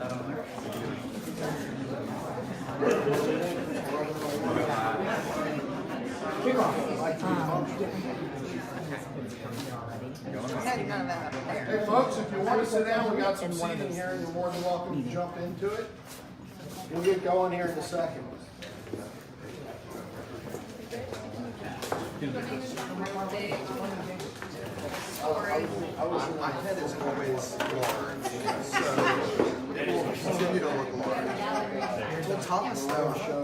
Hey folks, if you want to sit down, we got some seating here. You're more than welcome to jump into it. We'll get going here in a second. My head is always large, so it will continue to look large. Well, Thomas though show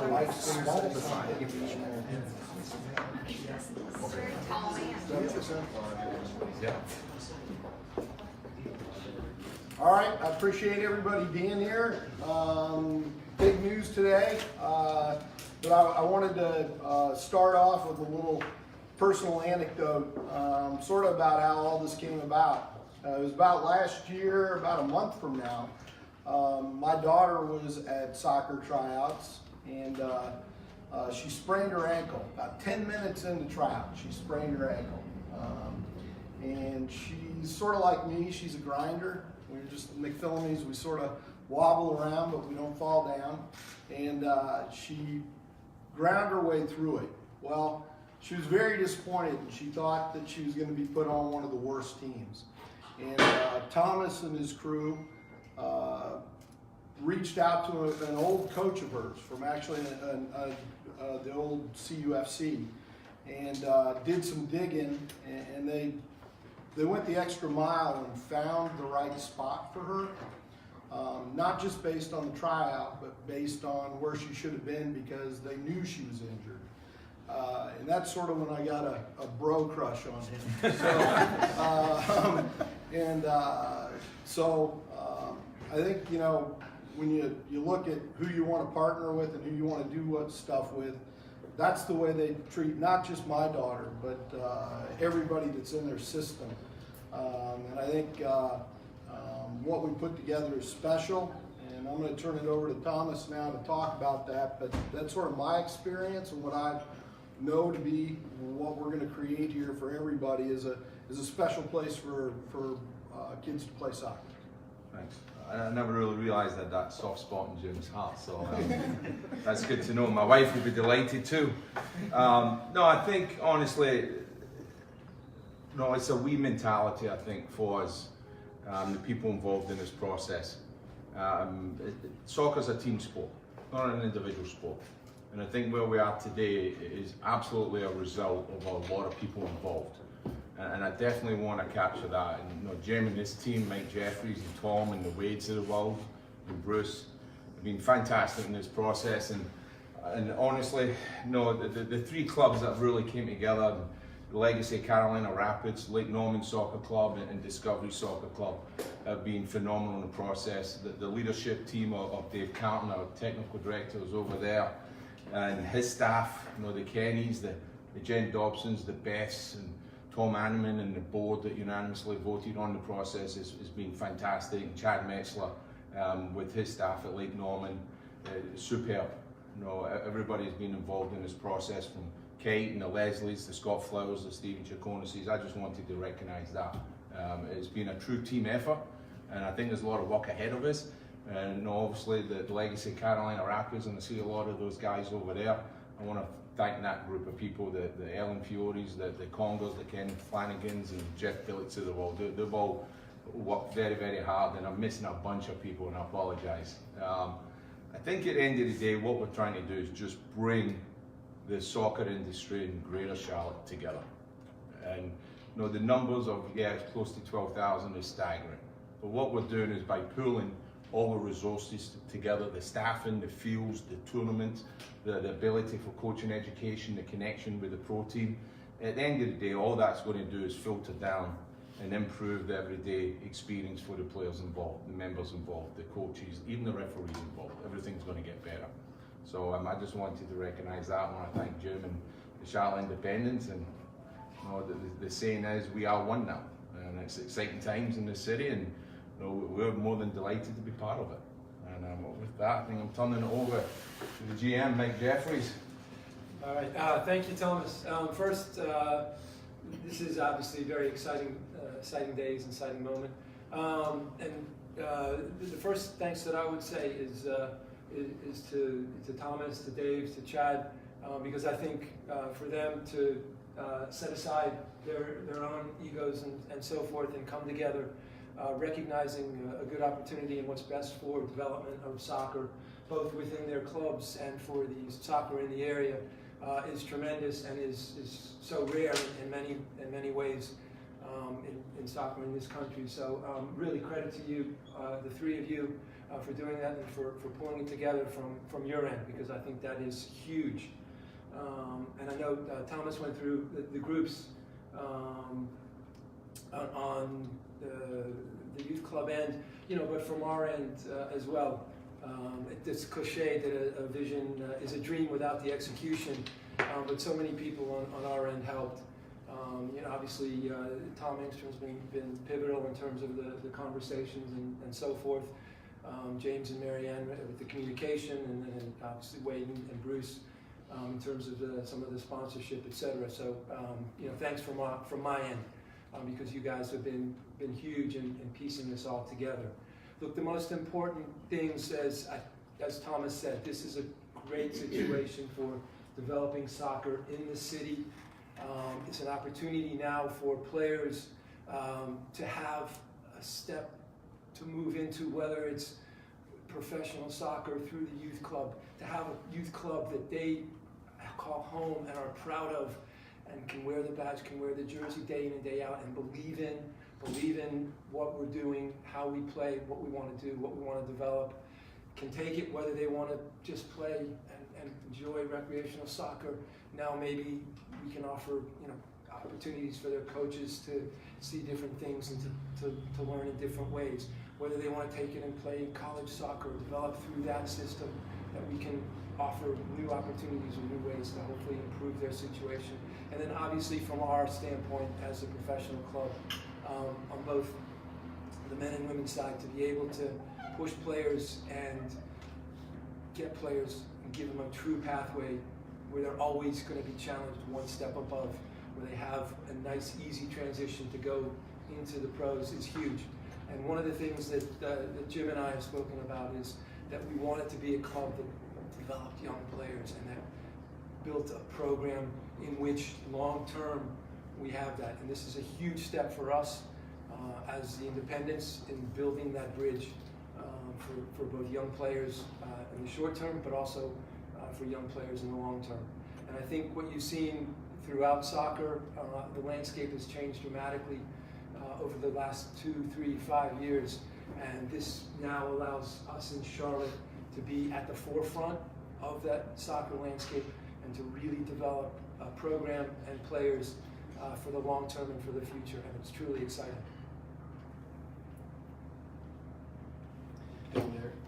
life's small beside it. Yeah. All right, I appreciate everybody being here. Big news today, but I wanted to start off with a little personal anecdote, sort of about how all this came about. It was about last year, about a month from now. My daughter was at soccer tryouts, and she sprained her ankle. About 10 minutes into tryout, she sprained her ankle. And she's sort of like me, she's a grinder. We're just McPhillimies, we sort of wobble around, but we don't fall down. And she ground her way through it. Well, she was very disappointed, and she thought that she was going to be put on one of the worst teams. And Thomas and his crew reached out to an old coach of hers from actually the old CUFC, and did some digging, and they went the extra mile and found the right spot for her, not just based on the tryout, but based on where she should have been, because they knew she was injured. And that's sort of when I got a bro crush on him. So, I think, you know, when you look at who you want to partner with and who you want to do what stuff with, that's the way they treat not just my daughter, but everybody that's in their system. And I think what we put together is special, and I'm going to turn it over to Thomas now to talk about that, but that's sort of my experience and what I know to be what we're going to create here for everybody is a special place for kids to play soccer. Thanks. I never really realised that soft spot in Jim's heart, so that's good to know. My wife would be delighted too. No, I think honestly, no, it's a we mentality, I think, for us, the people involved in this process. Soccer's a team sport, not an individual sport. And I think where we are today is absolutely a result of a lot of people involved. And I definitely want to capture that. And you know, Jim and his team, Mike Jeffries and Tom and the Wades of the world, and Bruce, have been fantastic in this process. And honestly, you know, the three clubs that really came together, the Legacy Carolina Rapids, Lake Norman Soccer Club, and Discovery Soccer Club, have been phenomenal in the process. The leadership team of Dave Carlton, our technical director, is over there, and his staff, you know, the Kennys, the Jen Dobsons, the Beths, and Tom Anneman, and the board that unanimously voted on the process has been fantastic. And Chad Metzler, with his staff at Lake Norman, superb. You know, everybody's been involved in this process, from Kate and the Leslies, the Scott Flowers, the Stephen Chaconases. I just wanted to recognise that. It's been a true team effort, and I think there's a lot of work ahead of us. And you know, obviously the Legacy Carolina Rapids, and I see a lot of those guys over there. I want to thank that group of people, the Ellen Fioris, the Congos, the Ken Flanagans, and Jeff Phillips of the world. They've all worked very, very hard, and I'm missing a bunch of people, and I apologise. I think at the end of the day, what we're trying to do is just bring the soccer industry in Greater Charlotte together. And you know, the numbers of, yeah, it's close to 12,000 is staggering. But what we're doing is by pooling all the resources together, the staffing, the fields, the tournaments, the ability for coaching education, the connection with the pro team. At the end of the day, all that's going to do is filter down and improve the everyday experience for the players involved, the members involved, the coaches, even the referees involved. Everything's going to get better. So I just wanted to recognise that. I want to thank Jim and the Charlotte Independents. And you know, the saying is, we are one now. And it's exciting times in the city, and you know, we're more than delighted to be part of it. And with that, I think I'm turning it over to the GM, Mike Jeffries. All right, thank you, Thomas. First, this is obviously very exciting days, exciting moment. The first thanks that I would say is to Thomas, to Dave, to Chad, because I think for them to set aside their own egos and so forth and come together, recognizing a good opportunity and what's best for development of soccer, both within their clubs and for the soccer in the area, is tremendous and is so rare in many ways in soccer in this country. So really credit to you, the three of you, for doing that and for pulling it together from your end, because I think that is huge. And I know Thomas went through the groups on the youth club end, but from our end as well. It's cliche that a vision is a dream without the execution, but so many people on our end helped. Obviously, Tom Engstrom's been pivotal in terms of the conversations and so forth. James and Marianne with the communication, and then obviously Wade and Bruce in terms of some of the sponsorship, etc. So, thanks from my end, because you guys have been huge in piecing this all together. Look, the most important things, as Thomas said, this is a great situation for developing soccer in the city. It's an opportunity now for players to have a step to move into, whether it's professional soccer through the youth club, to have a youth club that they call home and are proud of, and can wear the badge, can wear the jersey day in and day out, and believe in what we're doing, how we play, what we want to do, what we want to develop, can take it whether they want to just play and enjoy recreational soccer. Now maybe we can offer opportunities for their coaches to see different things and to learn in different ways. Whether they want to take it and play college soccer, develop through that system, that we can offer new opportunities or new ways to hopefully improve their situation. And then obviously from our standpoint as a professional club, on both the men and women's side, to be able to push players and get players and give them a true pathway where they're always going to be challenged one step above, where they have a nice, easy transition to go into the pros is huge. And one of the things that Jim and I have spoken about is that we want it to be a club that developed young players and that built a program in which long-term we have that. And this is a huge step for us as the independents in building that bridge for both young players in the short term, but also for young players in the long term. And I think what you've seen throughout soccer, the landscape has changed dramatically over the last 2, 3, 5 years. And this now allows us in Charlotte to be at the forefront of that soccer landscape and to really develop a program and players for the long term and for the future. And it's truly exciting.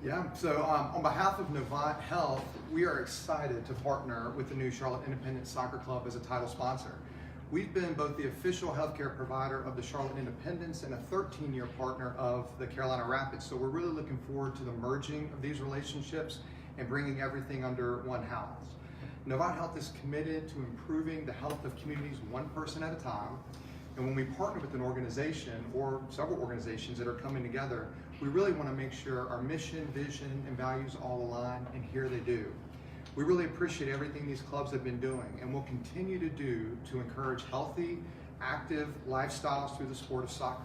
Yeah, so on behalf of Novant Health, we are excited to partner with the new Charlotte Independent Soccer Club as a title sponsor. We've been both the official healthcare provider of the Charlotte Independents and a 13-year partner of the Carolina Rapids. So we're really looking forward to the merging of these relationships and bringing everything under one house. Novant Health is committed to improving the health of communities one person at a time. And when we partner with an organization or several organizations that are coming together, we really want to make sure our mission, vision, and values all align, and here they do. We really appreciate everything these clubs have been doing and will continue to do to encourage healthy, active lifestyles through the sport of soccer.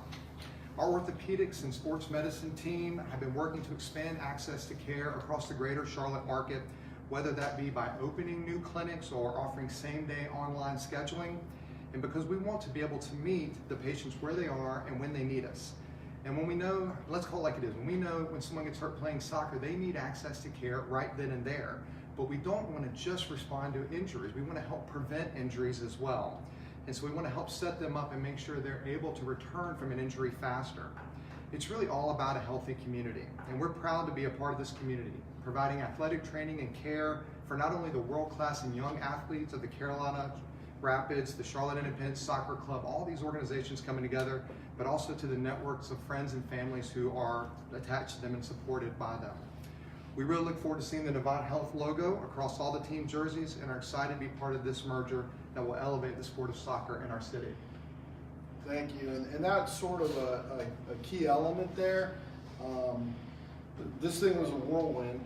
Our orthopedics and sports medicine team have been working to expand access to care across the greater Charlotte market, whether that be by opening new clinics or offering same-day online scheduling, and because we want to be able to meet the patients where they are and when they need us. And when we know, let's call it like it is, when we know when someone gets hurt playing soccer, they need access to care right then and there. But we don't want to just respond to injuries. We want to help prevent injuries as well. And so we want to help set them up and make sure they're able to return from an injury faster. It's really all about a healthy community. And we're proud to be a part of this community, providing athletic training and care for not only the world-class and young athletes of the Carolina Rapids, the Charlotte Independent Soccer Club, all these organizations coming together, but also to the networks of friends and families who are attached to them and supported by them. We really look forward to seeing the Novant Health logo across all the team jerseys and are excited to be part of this merger that will elevate the sport of soccer in our city. Thank you, and that's sort of a key element there. This thing was a whirlwind.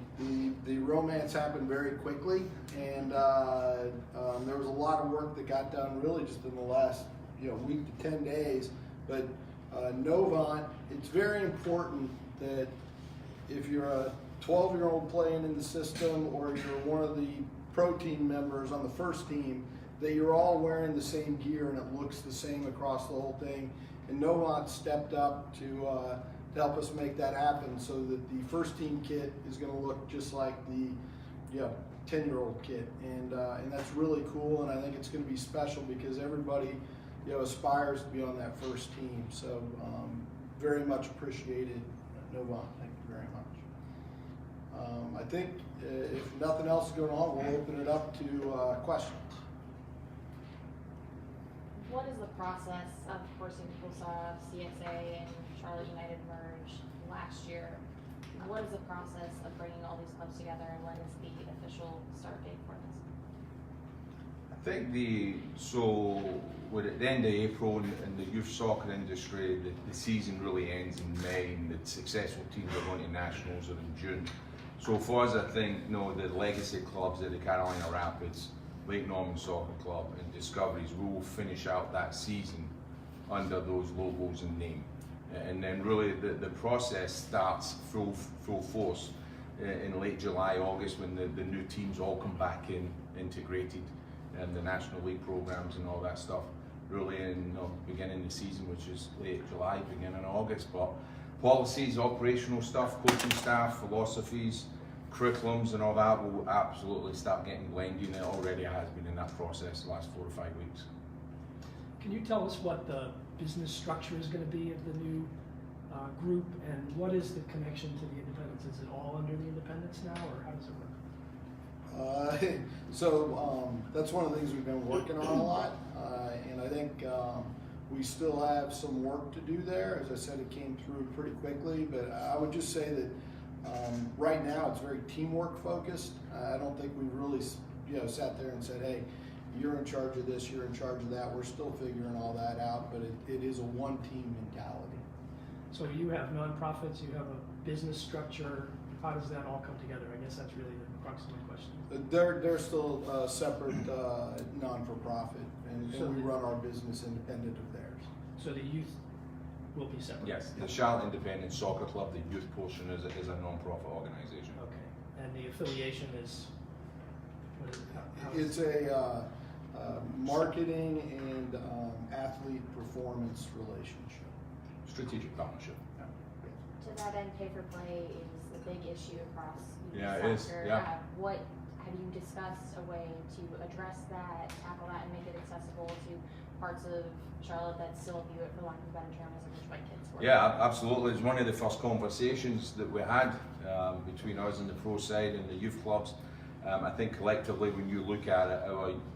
The romance happened very quickly, and there was a lot of work that got done really just in the last week to 10 days. But Novant, it's very important that if you're a 12-year-old playing in the system or you're one of the pro team members on the first team, that you're all wearing the same gear and it looks the same across the whole thing. And Novant stepped up to help us make that happen, so that the first team kit is going to look just like the 10-year-old kit, and that's really cool. And I think it's going to be special because everybody aspires to be on that first team. So very much appreciated, Novant. Thank you very much. I think if nothing else is going on, we'll open it up to questions. What is the process? Of course, people saw CSA and Charlotte United merge last year. What is the process of bringing all these clubs together, and when is the official start date for this? I think we're at the end of April in the youth soccer industry. The season really ends in May, and the successful teams are going to nationals are in June. So for us, I think the legacy clubs are the Carolina Rapids, Lake Norman Soccer Club, and Discoveries will finish out that season under those logos and name. And then really the process starts full force in late July, August, when the new teams all come back in integrated, and the National League programs and all that stuff really in beginning the season, which is late July, beginning of August. But policies, operational stuff, coaching staff, philosophies, curriculums and all that will absolutely start getting blended, and it already has been in that process the last 4 or 5 weeks. Can you tell us what the business structure is going to be of the new group, and what is the connection to the independents? Is it all under the independents now, or how does it work? So that's one of the things we've been working on a lot, and I think we still have some work to do there. As I said, it came through pretty quickly, but I would just say that right now it's very teamwork focused. I don't think we've really sat there and said, hey, you're in charge of this, you're in charge of that. We're still figuring all that out, but it is a one team mentality. So you have nonprofits, you have a business structure. How does that all come together? I guess that's really the crux of my question. They're still separate, non-for-profit, and So we run our business independent of theirs. So the youth will be separate? Yes, the Charlotte Independent Soccer Club, the youth portion is a non-profit organization. Okay. And the affiliation is? What is it? How It's a marketing and athlete performance relationship. Strategic partnership. To that end, pay for play is a big issue across youth Yeah, soccer. it is, yeah. What have you discussed a way to address that, tackle that, and make it accessible to parts of Charlotte that still view it, for lack of a better term, as a rich white kid sport? Yeah, absolutely. It's one of the first conversations that we had between us and the pro side and the youth clubs. I think collectively, when you look at it,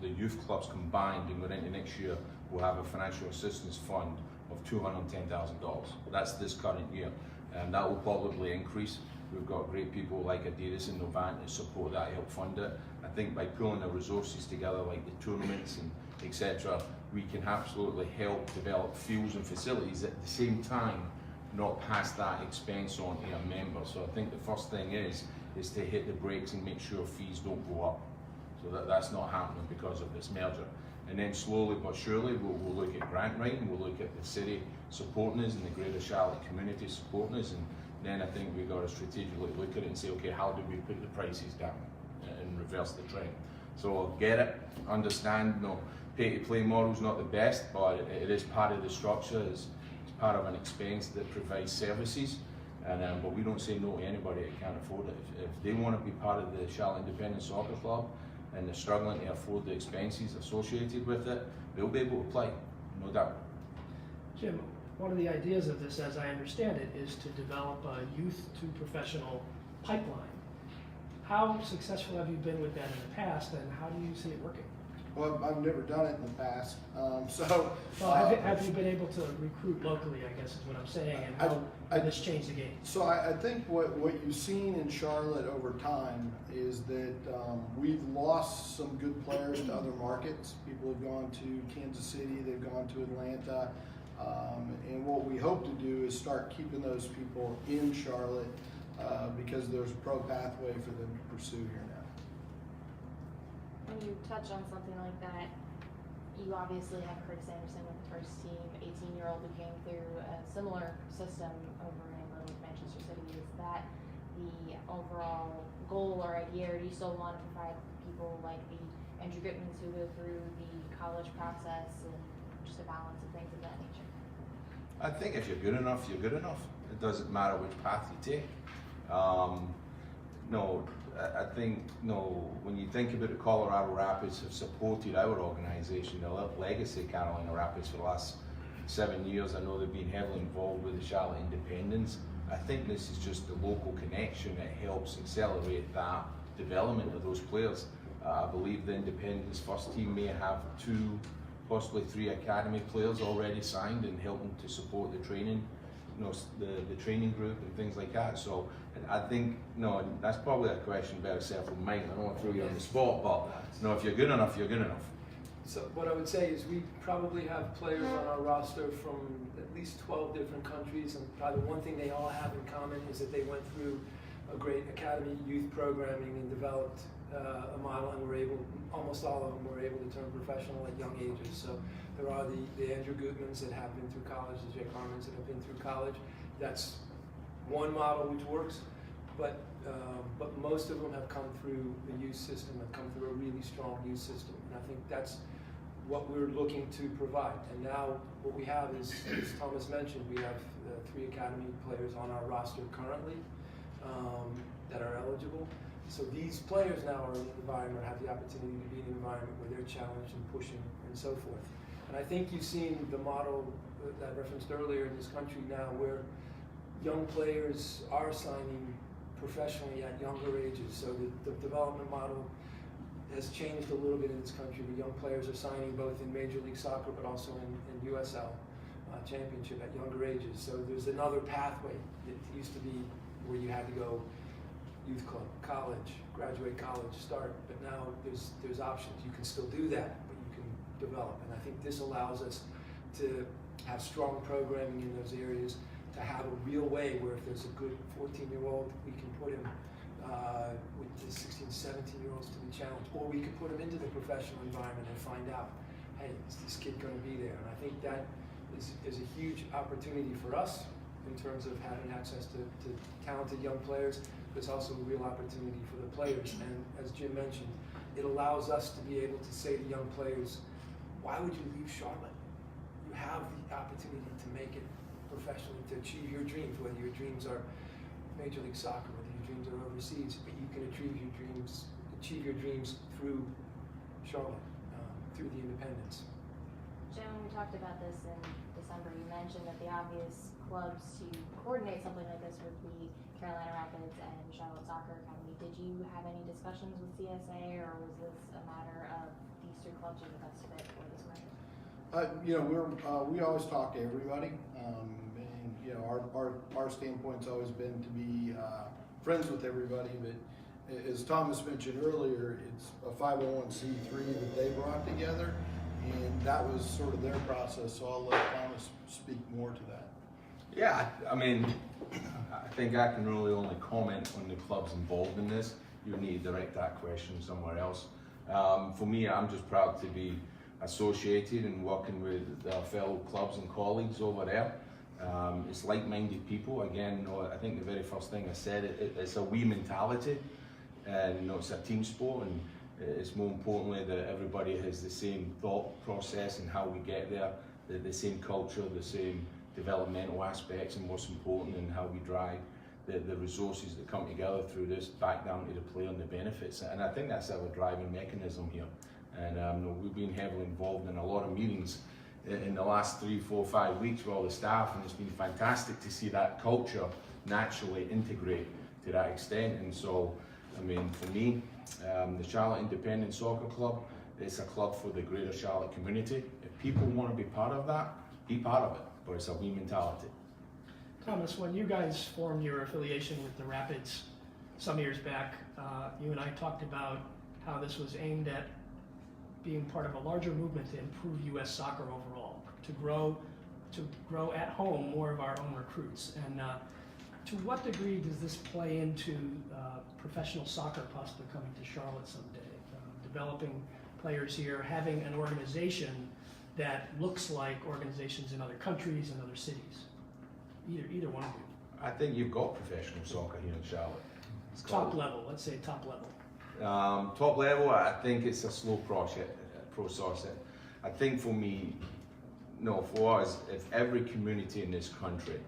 the youth clubs combined, and going into next year, will have a financial assistance fund of $210,000. That's this current year, and that will probably increase. We've got great people like Adidas and Novant to support that, help fund it. I think by pulling the resources together, like the tournaments and etc., we can absolutely help develop fields and facilities at the same time, not pass that expense on to a member. So I think the first thing is to hit the brakes and make sure fees don't go up. So that's not happening because of this merger. And then slowly but surely we'll look at grant writing, we'll look at the city supporting us and the greater Charlotte community supporting us, and then I think we've got to strategically look at it and say, okay, how do we put the prices down and reverse the trend? So get it, understand, pay to play model's not the best, but it is part of the structure, it's part of an expense that provides services. And but we don't say no to anybody that can't afford it. If they want to be part of the Charlotte Independent Soccer Club and they're struggling to afford the expenses associated with it, they'll be able to play, no doubt. Jim, one of the ideas of this, as I understand it, is to develop a youth to professional pipeline. How successful have you been with that in the past, and how do you see it working? Well, I've never done it in the past, Have you been able to recruit locally, I guess is what I'm saying, and how did this change the game? So I think what you've seen in Charlotte over time is that we've lost some good players to other markets. People have gone to Kansas City, they've gone to Atlanta. And what we hope to do is start keeping those people in Charlotte because there's a pro pathway for them to pursue here now. When you touch on something like that, you obviously have Curtis Anderson with the first team, 18-year-old who came through a similar system over in England with Manchester City. Is that the overall goal or idea, or do you still want to provide people like the Andrew Gutmans who go through the college process and just a balance of things of that nature? I think if you're good enough, you're good enough. It doesn't matter which path you take. No, I think, when you think about the Colorado Rapids have supported our organization, the legacy Carolina Rapids for the last 7 years. I know they've been heavily involved with the Charlotte Independents. I think this is just the local connection that helps accelerate that development of those players. I believe the Independents first team may have 2, possibly 3 academy players already signed and helping to support the training, the training group and things like that. So I think, that's probably a question better set from mine. I don't want to throw you on the spot, but if you're good enough, you're good enough. So what I would say is we probably have players on our roster from at least 12 different countries, and probably one thing they all have in common is that they went through a great academy youth programming and developed a model, and almost all of them were able to turn professional at young ages. So there are the Andrew Gutmans that have been through college, the Jake Harmons that have been through college. That's one model which works, but most of them have come through the youth system, have come through a really strong youth system, and I think that's what we're looking to provide. And now what we have is, as Thomas mentioned, we have 3 academy players on our roster currently that are eligible. So these players now are in an environment, have the opportunity to be in an environment where they're challenged and pushing and so forth. And I think you've seen the model that I referenced earlier in this country now, where young players are signing professionally at younger ages. So the development model has changed a little bit in this country. The young players are signing both in Major League Soccer, but also in USL Championship at younger ages. So there's another pathway. It used to be where you had to go youth club, college, graduate college, start, but now there's options. You can still do that, but you can develop. And I think this allows us to have strong programming in those areas, to have a real way where if there's a good 14-year-old, we can put him with the 16, 17-year-olds to be challenged, or we could put him into the professional environment and find out, hey, is this kid going to be there? And I think that is a huge opportunity for us in terms of having access to talented young players, but it's also a real opportunity for the players. And as Jim mentioned, it allows us to be able to say to young players, why would you leave Charlotte? You have the opportunity to make it professionally, to achieve your dreams, whether your dreams are Major League Soccer, whether your dreams are overseas, but you can achieve your dreams through Charlotte, through the independents. Jim, we talked about this in December. You mentioned that the obvious clubs to coordinate something like this would be Carolina Rapids and Charlotte Soccer Academy. Did you have any discussions with CSA, or was this a matter of these 2 clubs are the best fit for this market? We always talk to everybody, and our standpoint's always been to be friends with everybody. But as Thomas mentioned earlier, it's a 501c3 that they brought together, and that was sort of their process. So I'll let Thomas speak more to that. Yeah, I mean, I think I can really only comment on the clubs involved in this. You need to direct that question somewhere else. For me, I'm just proud to be associated and working with fellow clubs and colleagues over there. It's like-minded people. Again, I think the very first thing I said, it's a we mentality, and it's a team sport, and it's more importantly that everybody has the same thought process and how we get there, the same culture, the same developmental aspects, and what's important, and how we drive the resources that come together through this back down to the player and the benefits. And I think that's our driving mechanism here. And we've been heavily involved in a lot of meetings in the last 3, 4, 5 weeks with all the staff, and it's been fantastic to see that culture naturally integrate to that extent. And so, I mean, for me, the Charlotte Independent Soccer Club, it's a club for the greater Charlotte community. If people want to be part of that, be part of it, but it's a we mentality. Thomas, when you guys formed your affiliation with the Rapids some years back, you and I talked about how this was aimed at being part of a larger movement to improve U.S. soccer overall, to grow to grow at home more of our own recruits. And to what degree does this play into professional soccer possibly coming to Charlotte someday? Developing players here, having an organization that looks like organizations in other countries and other cities. Either one of you. I think you've got professional soccer here in Charlotte. It's Top called- level, let's say top level. Top level, I think it's a slow process. I think for me, no, for us, if every community in this country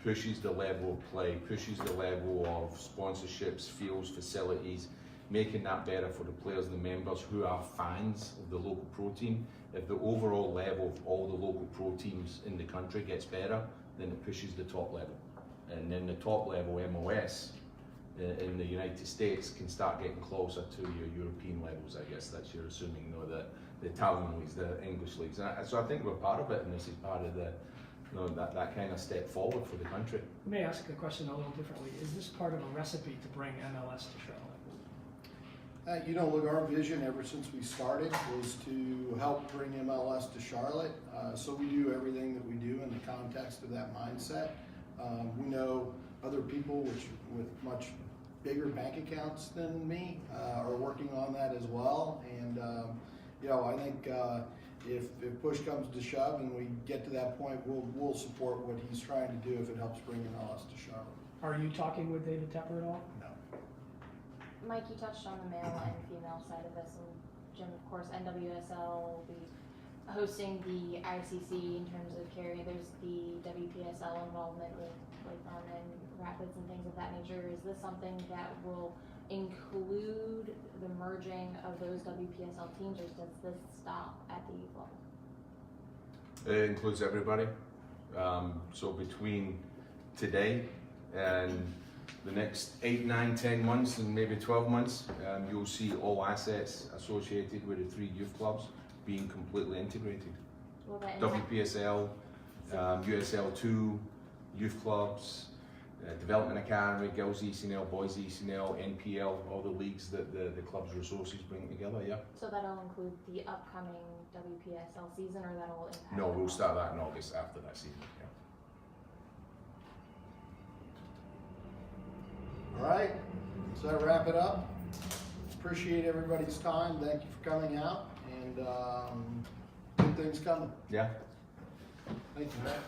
pushes the level of play, pushes the level of sponsorships, fields, facilities, making that better for the players and the members who are fans of the local pro team, if the overall level of all the local pro teams in the country gets better, then it pushes the top level. And then the top level, MLS, in the United States can start getting closer to your European levels, I guess that's you're assuming, you know, the Italian leagues, the English leagues. So I think we're part of it, and this is part of the, you know, that kind of step forward for the country. Let me ask the question a little differently. Is this part of a recipe to bring MLS to Charlotte? You know, look, our vision ever since we started was to help bring MLS to Charlotte. So we do everything that we do in the context of that mindset. We know other people with much bigger bank accounts than me are working on that as well. And you know, I think if push comes to shove and we get to that point, we'll support what he's trying to do if it helps bring MLS to Charlotte. Are you talking with David Tepper at all? No. Mike, you touched on the male and female side of this, and Jim, of course, NWSL will be hosting the ICC in terms of carry. There's the WPSL involvement with Lakeland and Rapids and things of that nature. Is this something that will include the merging of those WPSL teams, or does this stop at the youth level? It includes everybody. So between today and the next 8, 9, 10 months and maybe 12 months, you'll see all assets associated with the 3 youth clubs being completely integrated. Will that impact? WPSL, USL2, youth clubs, Development Academy, Girls ECNL, Boys ECNL, NPL, all the leagues that the club's resources bring together, yeah. So that'll include the upcoming WPSL season, or that'll impact? No, we'll start that in August after that season, yeah. All right, so that wrap it up. Appreciate everybody's time. Thank you for coming out, and good things coming. Yeah. Thank you, Matt.